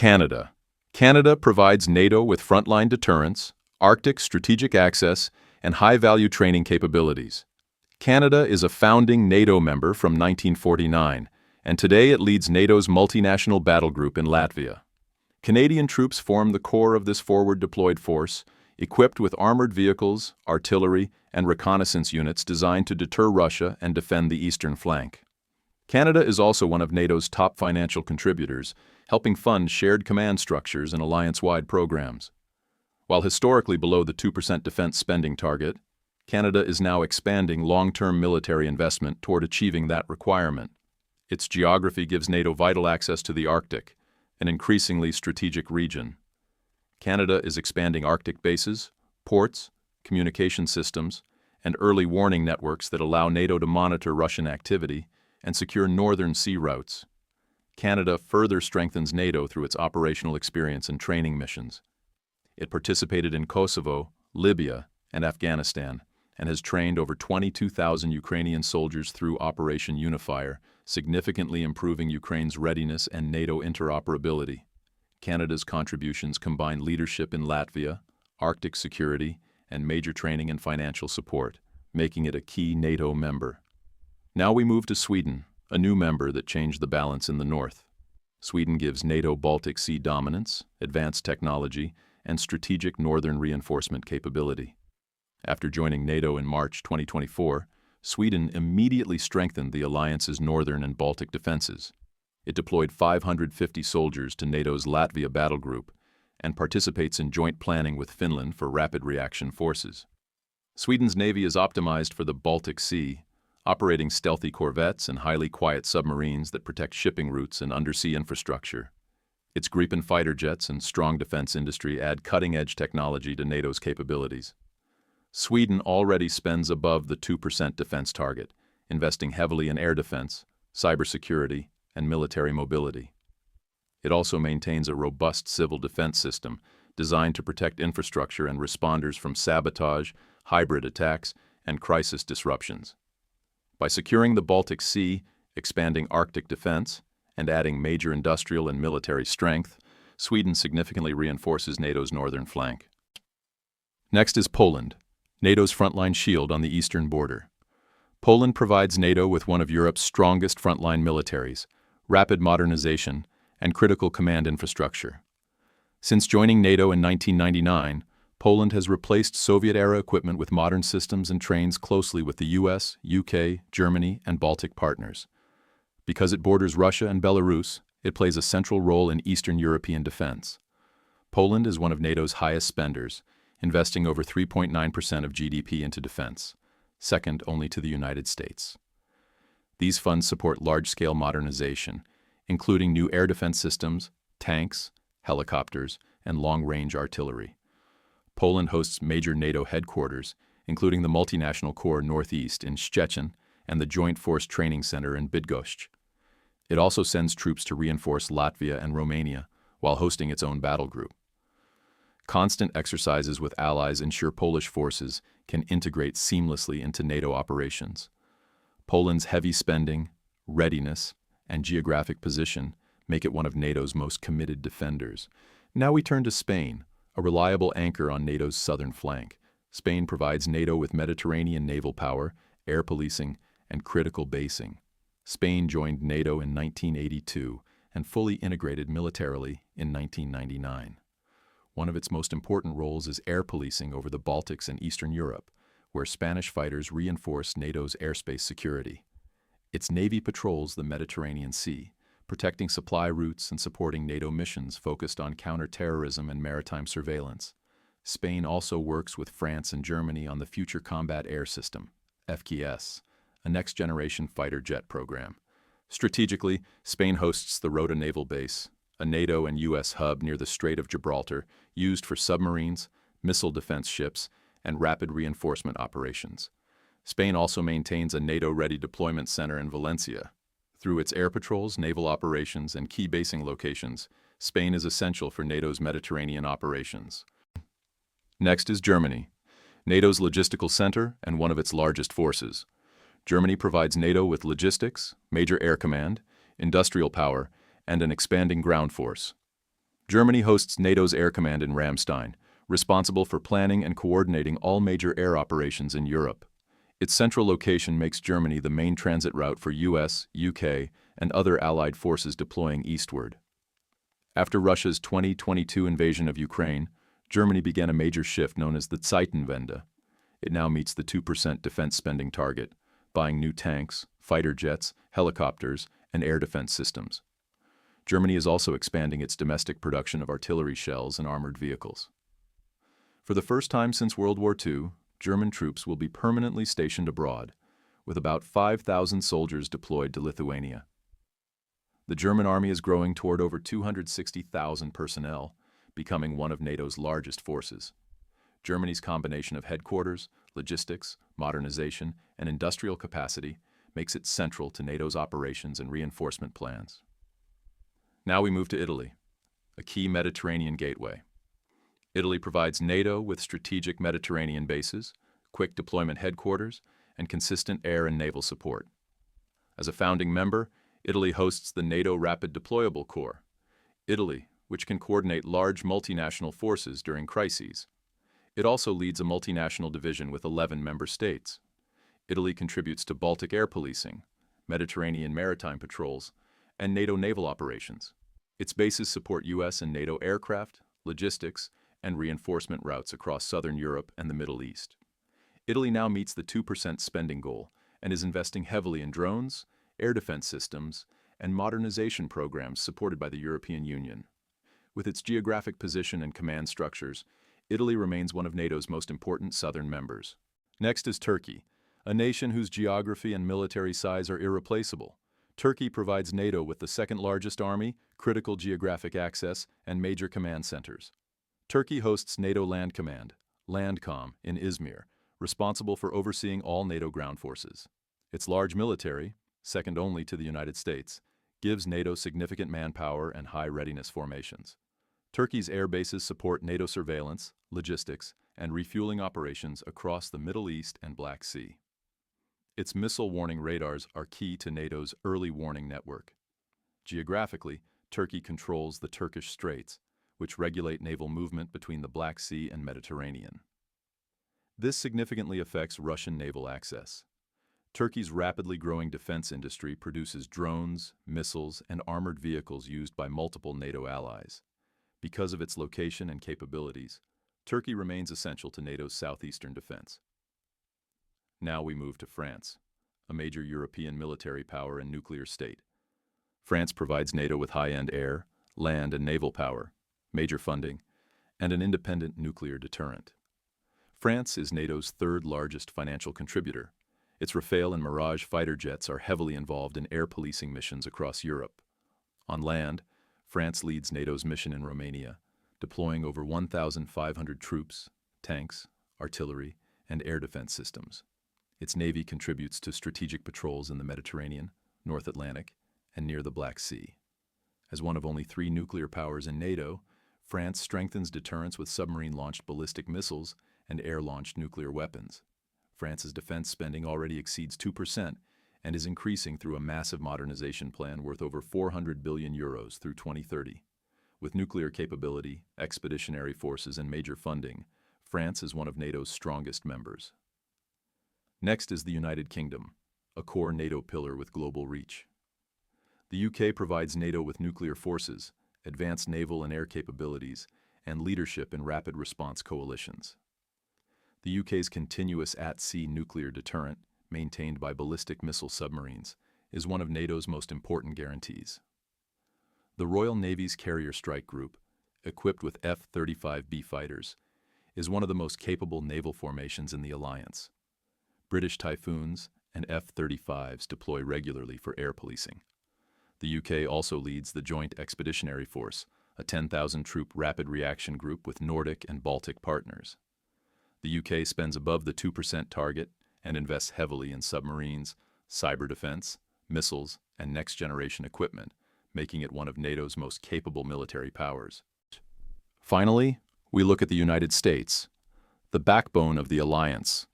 Canada. Canada provides NATO with frontline deterrence, Arctic strategic access, and high-value training capabilities. Canada is a founding NATO member from 1949, and today it leads NATO's multinational battle group in Latvia. Canadian troops form the core of this forward-deployed force, equipped with armored vehicles, artillery, and reconnaissance units designed to deter Russia and defend the eastern flank. Canada is also one of NATO's top financial contributors, helping fund shared command structures and alliance-wide programs. While historically below the 2% defense spending target, Canada is now expanding long-term military investment toward achieving that requirement. Its geography gives NATO vital access to the Arctic, an increasingly strategic region. Canada is expanding Arctic bases, ports, communication systems, and early warning networks that allow NATO to monitor Russian activity and secure northern sea routes. Canada further strengthens NATO through its operational experience and training missions. It participated in Kosovo, Libya, and Afghanistan, and has trained over 22,000 Ukrainian soldiers through Operation Unifier, significantly improving Ukraine's readiness and NATO interoperability. Canada's contributions combine leadership in Latvia, Arctic security, and major training and financial support, making it a key NATO member. Now we move to Sweden, a new member that changed the balance in the north. Sweden gives NATO Baltic Sea dominance, advanced technology, and strategic northern reinforcement capability. After joining NATO in March 2024, Sweden immediately strengthened the alliance's northern and Baltic defenses. It deployed 550 soldiers to NATO's Latvia battle group and participates in joint planning with Finland for rapid reaction forces. Sweden's navy is optimized for the Baltic Sea, operating stealthy corvettes and highly quiet submarines that protect shipping routes and undersea infrastructure. Its Gripen fighter jets and strong defense industry add cutting-edge technology to NATO's capabilities. Sweden already spends above the 2% defense target, investing heavily in air defense, cybersecurity, and military mobility. It also maintains a robust civil defense system designed to protect infrastructure and responders from sabotage, hybrid attacks, and crisis disruptions. By securing the Baltic Sea, expanding Arctic defense, and adding major industrial and military strength, Sweden significantly reinforces NATO's northern flank. Next is Poland, NATO's frontline shield on the eastern border. Poland provides NATO with one of Europe's strongest frontline militaries, rapid modernization, and critical command infrastructure. Since joining NATO in 1999, Poland has replaced Soviet-era equipment with modern systems and trains closely with the US, UK, Germany, and Baltic partners. Because it borders Russia and Belarus, it plays a central role in Eastern European defense. Poland is one of NATO's highest spenders, investing over 3.9% of GDP into defense, second only to the United States. These funds support large-scale modernization, including new air defense systems, tanks, helicopters, and long-range artillery. Poland hosts major NATO headquarters, including the multinational Corps Northeast in Szczecin and the Joint Force Training Center in Bydgoszcz. It also sends troops to reinforce Latvia and Romania while hosting its own battle group. Constant exercises with allies ensure Polish forces can integrate seamlessly into NATO operations. Poland's heavy spending, readiness, and geographic position make it one of NATO's most committed defenders. Now we turn to Spain, a reliable anchor on NATO's southern flank. Spain provides NATO with Mediterranean naval power, air policing, and critical basing. Spain joined NATO in 1982 and fully integrated militarily in 1999. One of its most important roles is air policing over the Baltics and Eastern Europe, where Spanish fighters reinforce NATO's airspace security. Its navy patrols the Mediterranean Sea, protecting supply routes and supporting NATO missions focused on counter-terrorism and maritime surveillance. Spain also works with France and Germany on the Future Combat Air System, FCAS, a next-generation fighter jet program. Strategically, Spain hosts the Rota Naval Base, a NATO and U.S. hub near the Strait of Gibraltar, used for submarines, missile defense ships, and rapid reinforcement operations. Spain also maintains a NATO-ready deployment center in Valencia. Through its air patrols, naval operations, and key basing locations, Spain is essential for NATO's Mediterranean operations. Next is Germany, NATO's logistical center and one of its largest forces. Germany provides NATO with logistics, major air command, industrial power, and an expanding ground force. Germany hosts NATO's Air Command in Ramstein, responsible for planning and coordinating all major air operations in Europe. Its central location makes Germany the main transit route for US, UK, and other allied forces deploying eastward. After Russia's 2022 invasion of Ukraine, Germany began a major shift known as the Zeitenwende. It now meets the 2% defense spending target, buying new tanks, fighter jets, helicopters, and air defense systems. Germany is also expanding its domestic production of artillery shells and armored vehicles. For the first time since World War II, German troops will be permanently stationed abroad, with about 5,000 soldiers deployed to Lithuania. The German army is growing toward over 260,000 personnel, becoming one of NATO's largest forces. Germany's combination of headquarters, logistics, modernization, and industrial capacity makes it central to NATO's operations and reinforcement plans. Now we move to Italy, a key Mediterranean gateway. Italy provides NATO with strategic Mediterranean bases, quick deployment headquarters, and consistent air and naval support. As a founding member, Italy hosts the NATO Rapid Deployable Corps. Italy, which can coordinate large multinational forces during crises. It also leads a multinational division with 11 member states. Italy contributes to Baltic air policing, Mediterranean maritime patrols, and NATO naval operations. Its bases support US and NATO aircraft, logistics, and reinforcement routes across southern Europe and the Middle East. Italy now meets the 2% spending goal and is investing heavily in drones, air defense systems, and modernization programs supported by the European Union. With its geographic position and command structures, Italy remains one of NATO's most important southern members. Next is Turkey, a nation whose geography and military size are irreplaceable. Turkey provides NATO with the second-largest army, critical geographic access, and major command centers. Turkey hosts NATO Land Command, Landcom, in Izmir, responsible for overseeing all NATO ground forces. Its large military, second only to the United States, gives NATO significant manpower and high readiness formations. Turkey's air bases support NATO surveillance, logistics, and refueling operations across the Middle East and Black Sea. Its missile warning radars are key to NATO's early warning network. Geographically, Turkey controls the Turkish Straits, which regulate naval movement between the Black Sea and Mediterranean. This significantly affects Russian naval access. Turkey's rapidly growing defense industry produces drones, missiles, and armored vehicles used by multiple NATO allies. Because of its location and capabilities, Turkey remains essential to NATO's southeastern defense. Now we move to France, a major European military power and nuclear state. France provides NATO with high-end air, land, and naval power, major funding, and an independent nuclear deterrent. France is NATO's third-largest financial contributor. Its Rafale and Mirage fighter jets are heavily involved in air policing missions across Europe. On land, France leads NATO's mission in Romania, deploying over 1,500 troops, tanks, artillery, and air defense systems. Its navy contributes to strategic patrols in the Mediterranean, North Atlantic, and near the Black Sea. As one of only 3 nuclear powers in NATO, France strengthens deterrence with submarine-launched ballistic missiles and air-launched nuclear weapons. France's defense spending already exceeds 2% and is increasing through a massive modernization plan worth over 400 billion euros through 2030. With nuclear capability, expeditionary forces, and major funding, France is one of NATO's strongest members. Next is the United Kingdom, a core NATO pillar with global reach. The UK provides NATO with nuclear forces, advanced naval and air capabilities, and leadership in rapid response coalitions. The UK's continuous at-sea nuclear deterrent, maintained by ballistic missile submarines, is one of NATO's most important guarantees. The Royal Navy's Carrier Strike Group, equipped with F-35B fighters, is one of the most capable naval formations in the alliance. British Typhoons and F-35s deploy regularly for air policing. The UK also leads the Joint Expeditionary Force, a 10,000-troop rapid reaction group with Nordic and Baltic partners. The UK spends above the 2% target and invests heavily in submarines, cyber defense, missiles, and next-generation equipment, making it one of NATO's most capable military powers. Finally, we look at the United States, the backbone of the alliance.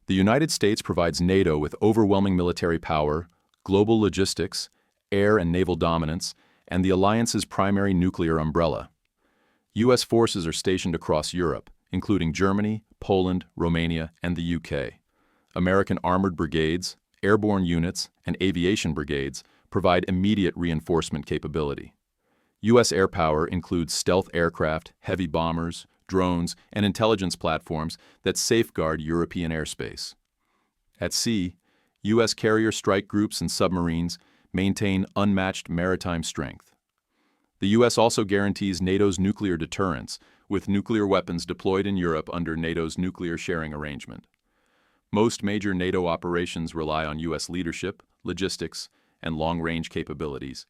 The United States provides NATO with overwhelming military power, global logistics, air and naval dominance, and the alliance's primary nuclear umbrella. U.S. forces are stationed across Europe, including Germany, Poland, Romania, and the UK. American armored brigades, airborne units, and aviation brigades provide immediate reinforcement capability. U.S. air power includes stealth aircraft, heavy bombers, drones, and intelligence platforms that safeguard European airspace. At sea, U.S. carrier strike groups and submarines maintain unmatched maritime strength. The U.S. also guarantees NATO's nuclear deterrence, with nuclear weapons deployed in Europe under NATO's nuclear sharing arrangement. Most major NATO operations rely on U.S. leadership, logistics, and long-range capabilities,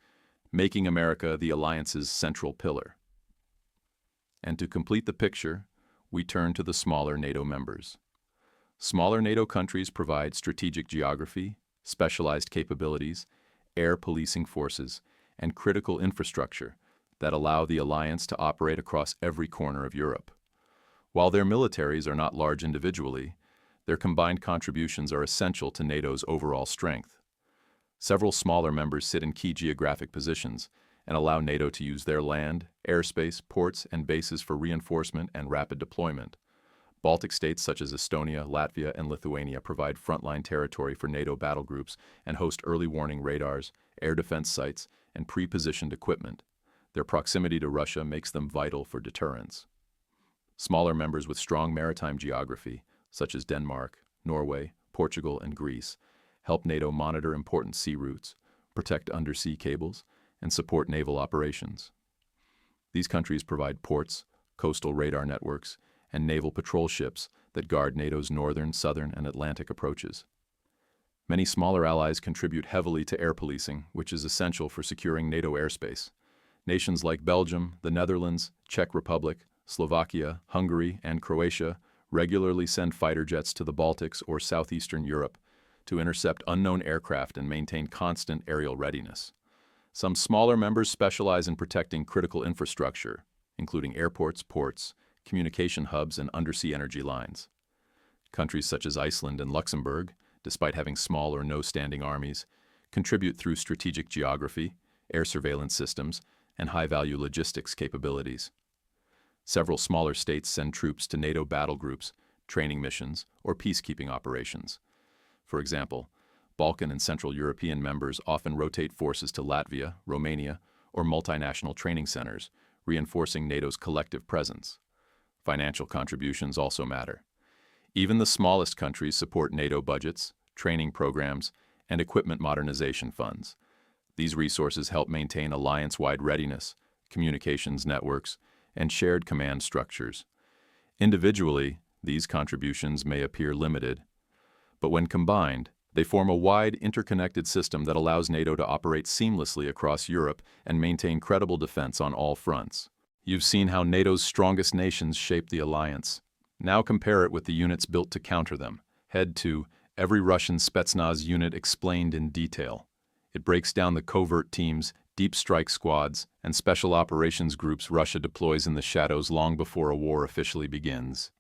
making America the alliance's central pillar. And to complete the picture, we turn to the smaller NATO members. Smaller NATO countries provide strategic geography, specialized capabilities, air policing forces, and critical infrastructure that allow the alliance to operate across every corner of Europe. While their militaries are not large individually, their combined contributions are essential to NATO's overall strength. Several smaller members sit in key geographic positions and allow NATO to use their land, airspace, ports, and bases for reinforcement and rapid deployment. Baltic states such as Estonia, Latvia, and Lithuania provide frontline territory for NATO battle groups and host early warning radars, air defense sites, and pre-positioned equipment. Their proximity to Russia makes them vital for deterrence. Smaller members with strong maritime geography, such as Denmark, Norway, Portugal, and Greece, help NATO monitor important sea routes, protect undersea cables, and support naval operations. These countries provide ports, coastal radar networks, and naval patrol ships that guard NATO's northern, southern, and Atlantic approaches. Many smaller allies contribute heavily to air policing, which is essential for securing NATO airspace. Nations like Belgium, the Netherlands, Czech Republic, Slovakia, Hungary, and Croatia regularly send fighter jets to the Baltics or southeastern Europe to intercept unknown aircraft and maintain constant aerial readiness. Some smaller members specialize in protecting critical infrastructure, including airports, ports, communication hubs, and undersea energy lines. Countries such as Iceland and Luxembourg, despite having small or no standing armies, contribute through strategic geography, air surveillance systems, and high-value logistics capabilities. Several smaller states send troops to NATO battle groups, training missions, or peacekeeping operations. For example, Balkan and Central European members often rotate forces to Latvia, Romania, or multinational training centers, reinforcing NATO's collective presence. Financial contributions also matter. Even the smallest countries support NATO budgets, training programs, and equipment modernization funds. These resources help maintain alliance-wide readiness, communications networks, and shared command structures. Individually, these contributions may appear limited, but when combined, they form a wide, interconnected system that allows NATO to operate seamlessly across Europe and maintain credible defense on all fronts. You've seen how NATO's strongest nations shape the alliance. Now compare it with the units built to counter them. Head to Every Russian Spetsnaz Unit Explained in Detail. It breaks down the covert teams, deep strike squads, and special operations groups Russia deploys in the shadows long before a war officially begins.